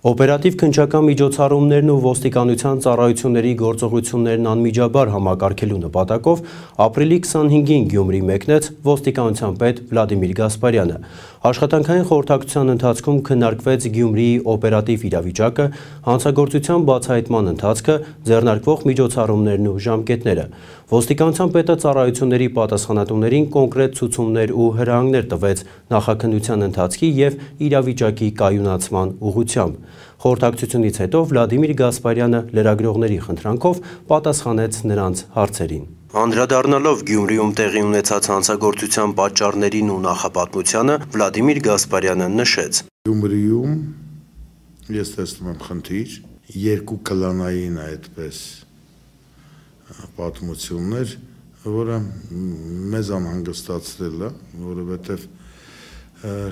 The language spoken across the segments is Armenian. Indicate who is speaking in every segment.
Speaker 1: Օպերատիվ քննչական միջոցառումներն ու ոստիկանության ծառայությունների գործողություններն անմիջաբար համակարգելու նպատակով ապրիլի 25-ին Գյումրի մեկնեց ոստիկանության պետ Վլադիմիր Գասպարյանը։ Աշխատանքային խորհրդակցության ընթացքում քննարկվեց Գյումրիի օպերատիվ իրավիճակը, հանցագործության բացահայտման ընթացքը, ձեռնարկվող միջոցառումներն ու ժամկետները։ Ոստիկանության պետը ծառայությունների պատասխանատուներին կոնկրետ ցուցումներ ու հրահանգներ տվեց նախաքննության ընթացքի և իրավիճակի կայունացման ուղղությամբ։ Խորհրդակցությունից հետո Վլադիմիր Գասպարյանը լրագրողների խնդրանքով պատասխանեց նրանց հարցերին։ Անդրադառնալով Գյումրիում տեղի ունեցած հանցագործության պատճառներին ու նախապատմությանը, Վլադիմիր Գասպարյանը նշեց.
Speaker 2: Գյումրիում ես տեսնում եմ խնդիր, երկու կլանային այդպես պատմություններ, որը մեզ անհանգստացրել է, որովհետև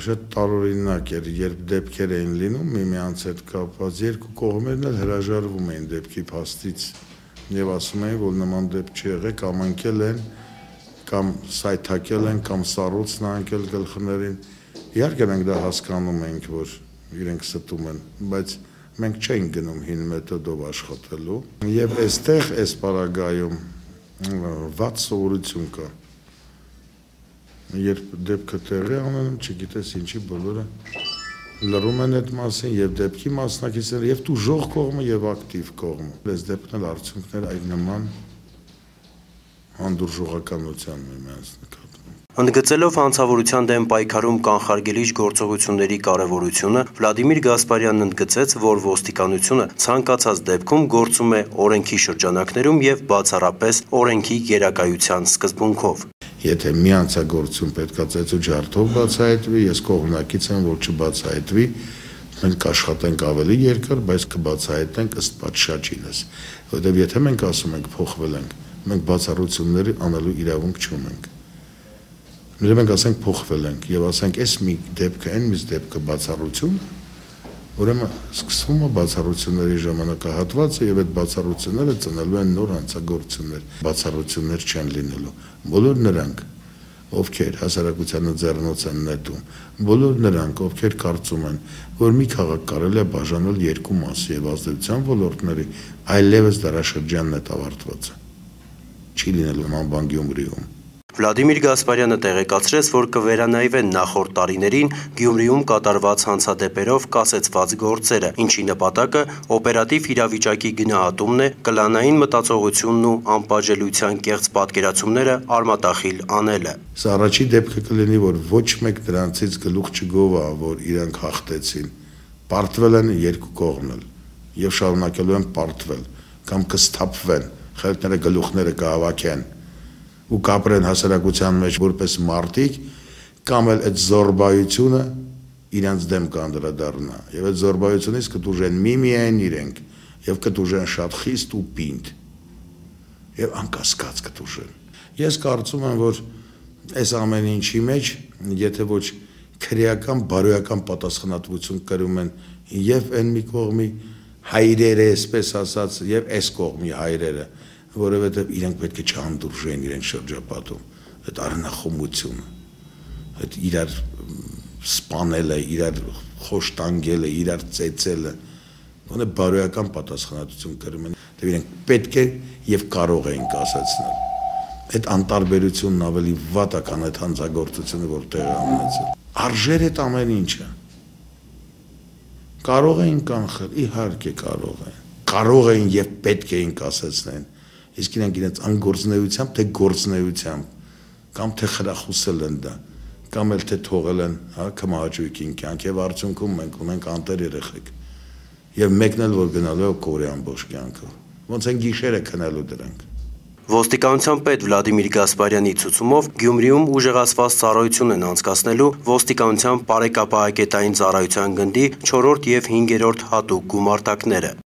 Speaker 2: շատ տարօրինակ էր, երբ դեպքեր էին լինում միմյանց հետ կապված, երկու կողմերն էլ հրաժարվում էին դեպքի փաստից եւ ասում էին, որ նման դեպք չի եղել, կամ ընկել են, կամ սայթակել են, կամ սառույցն անկել գլխներին։ Իհարկե մենք դա հասկանում ենք, որ իրենք ստում են, բայց մենք չենք գնում հին մեթոդով աշխատելու եւ այստեղ այս պարագայում վատ սովորություն կա։ Երբ դեպքը տեղի ունենում, չգիտես ինչի բոլորը լռում են այդ մասին եւ դեպքի մասնակիցները եւ տուժող կողմը եւ ակտիվ կողմը։ Այս դեպքն էլ արդյունքներ այդ նման հանդուրժողականության միմյանց նկատմամբ։
Speaker 1: Ընդգծելով հանցավորության դեմ պայքարում կանխարգելիչ գործողությունների կարևորությունը, Վլադիմիր Գասպարյանն ընդգծեց, որ ոստիկանությունը ցանկացած դեպքում գործում է օրենքի շրջանակներում եւ բացառապես օրենքի գերակայության սկզբունքով։
Speaker 2: Եթե մի հանցագործություն պետքա ծեծու ջարդով բացահայտվի, ես կողմնակից եմ, որ չբացահայտվի, մենք աշխատենք ավելի երկար, բայց կբացահայտենք ըստ պատշաճինս, որովհետև եթե մենք ասում ենք փոխվել ենք, մենք բացառությունների անելու իրավունք չունենք։ Nếu մենք ասենք փոխվել ենք եւ ասենք այս մի դեպքը, այն մյուս դեպքը բացառություն, ուրեմն սկսվում է բացառությունների ժամանակահատվածը եւ այդ բացառությունները ծնելու են նոր հանցագործություններ, բացառություններ չեն լինելու։ Բոլոր նրանք, ովքեր հասարակությանը ձեռնոց են նետում, բոլոր նրանք, ովքեր կարծում են, որ մի քաղաք կարելի է բաժանել երկու մասի եւ ազդեցության ոլորտների, այլևս դարաշրջանն է ավարտված։ Չի լինելու նման բան Գյումրիում։
Speaker 1: Վլադիմիր Գասպարյանը տեղեկացրեց, որ կվերանայվեն նախորդ տարիներին Գյումրիում կատարված հանցադեպերով կասեցված գործերը, ինչի նպատակը օպերատիվ իրավիճակի գնահատումն է, կլանային մտածողությունն ու անպատժելիության կեղծ պատկերացումները արմատախիլ անելը։
Speaker 2: Սա առաջի դեպքը կլինի, որ ոչ մեկ դրանցից գլուխ չգովա, որ իրանք հաղթեցին, պարտվել են երկու կողմն էլ եւ շարունակելու են պարտվել կամ կսթափվեն, խելքները գլուխները կհավաքեն ու կապրեն հասարակության մեջ որպես մարդիկ, կամ էլ այդ զորբայությունը իրանց դեմ կանդրադառնա եւ այդ զորբայությունից կտուժեն միմիայն իրենք եւ կտուժեն շատ խիստ ու պինդ եւ անկասկած կտուժեն։ Ես կարծում եմ, որ այս ամեն ինչի մեջ, եթե ոչ քրեական, բարոյական պատասխանատվություն կրում են եւ այն մի կողմի հայրերը, այսպես ասած, եւ այս կողմի հայրերը, որովհետև իրենք պետք է չհանդուրժեն իրեն շրջապատում, այդ արնախոմությունը, այդ իրար սպանելը, իրար խոշտանգելը, իրար ծեծելը, ոնե բարոյական պատասխանատվություն կրում են, դե իրենք պետք է եւ կարող էին կասեցնել։ Այդ անտարբերությունն ավելի վատ է, քան այդ հանցագործությունը, որ տեղի ունեցել։ Արժեր այդ ամեն ինչը։ Կարող էին կանխել, իհարկե կարող են։ Կարող էին եւ պետք էին կասեցնեն։ Իսկ իրենք իրենց անգործնեությամբ, թե գործնեությամբ, կամ թե խրախուսել են դա, կամ էլ թե թողել են կմահաճույքին կյանք եւ արդյունքում մենք ունենք անտեր երեխեք։ Եվ մեկն էլ որ գնալու է կորի ամբողջ կյանքը։ Ոնց են գիշերը քնելու դրանք։
Speaker 1: Ոստիկանության պետ Վլադիմիր Գասպարյանի ցուցումով Գյումրիում ուժեղացված ծառայություն են անցկացնելու ոստիկանության բարեկապահակետային ծառայության գնդի 4-րդ եւ 5-րդ հատուկ գումարտակները։